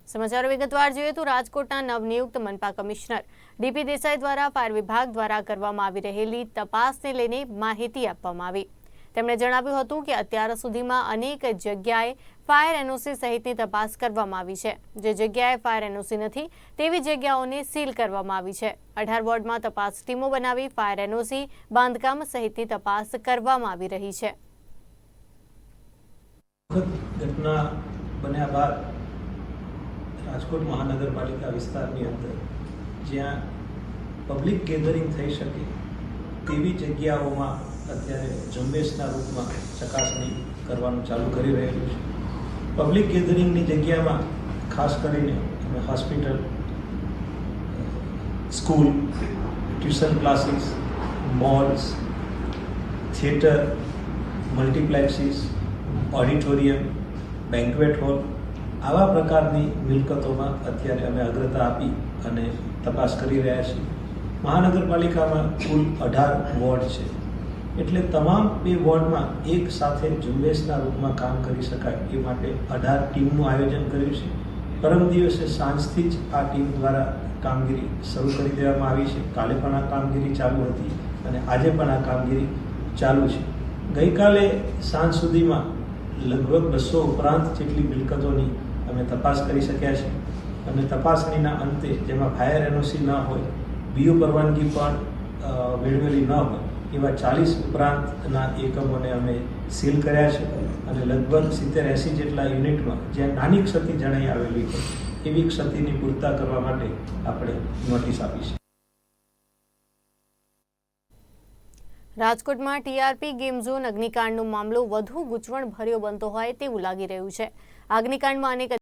समाचारों विगतवार જોઈએ તો રાજકોટના નવનિયુક્ત મનપા કમિશનર ડીપી દેસાઈ દ્વારા ફાયર વિભાગ દ્વારા કરવામાં આવી રહેલી તપાસને લઈને માહિતી આપવામાં આવી। તેમણે જણાવ્યું હતું કે અત્યાર સુધીમાં અનેક જગ્યાએ ફાયર એનઓસી સહિતની તપાસ કરવામાં આવી છે। જે જગ્યાએ ફાયર એનઓસી નથી તેવી જગ્યાઓને સીલ કરવામાં આવી છે। 18 વોર્ડમાં તપાસ ટીમો બનાવી ફાયર એનઓસી બાંધકામ સહિતની તપાસ કરવામાં આવી રહી છે। घटना बन्या बाद राजकोट महानगरपालिका विस्तारनी अंदर ज्यां पब्लिक गेधरिंग थई शके तेवी जग्याओमां अत्यारे झुंबेशना रूपमां चकासणी करवानुं चालू करी रहेલું છે। पब्लिक गेधरिंगनी जग्यामां खास करीने अमे hospital, school, tuition classes, malls, theatre, multiplexes, auditorium, banquet hall आवा प्रकारनी मिलकतों अत्यारे अमे अग्रता आपी अने तपास करी रह्या छीए। महानगरपालिकामां कुल 18 वोर्ड छे एटले तमाम बे वोर्डमां एक साथे झुंबेशना रूपमां काम करी शकाय ए माटे 18 टीमनुं आयोजन कर्युं छे। परम दिवसे सांजथी ज आ टीम द्वारा कामगीरी शरू करी देवामां आवी छे। काले पण आ कामगीरी चालू हती अने आजे पण आ कामगीरी चालू छे। गई काले सांज सुधीमां लगभग 200 उपरांत जेटली मिलकतोनी अमे तपास करी शक्या छे अने तपासणीना अंते जेमां फायर एनओसी न होय, बीओ परवानगी पण मेळवेली न होय एवा 40 उपरांतना एकमोने अमे सील कर्या छे अने लगभग 70-80 जेटला युनिटमां ज्यां नानी क्षति जणाई आवेली होय एवी क्षतिनी पूर्तता करवा माटे आपणे नोटिस आपी छे। રાજકોટ માં ટીઆરપી ગેમ ઝોન અગ્નિકાંડનો મામલો વધુ ગૂંચવણભર્યો બનતો હોય તેવું લાગી રહ્યું છે। અગ્નિકાંડમાં અનેક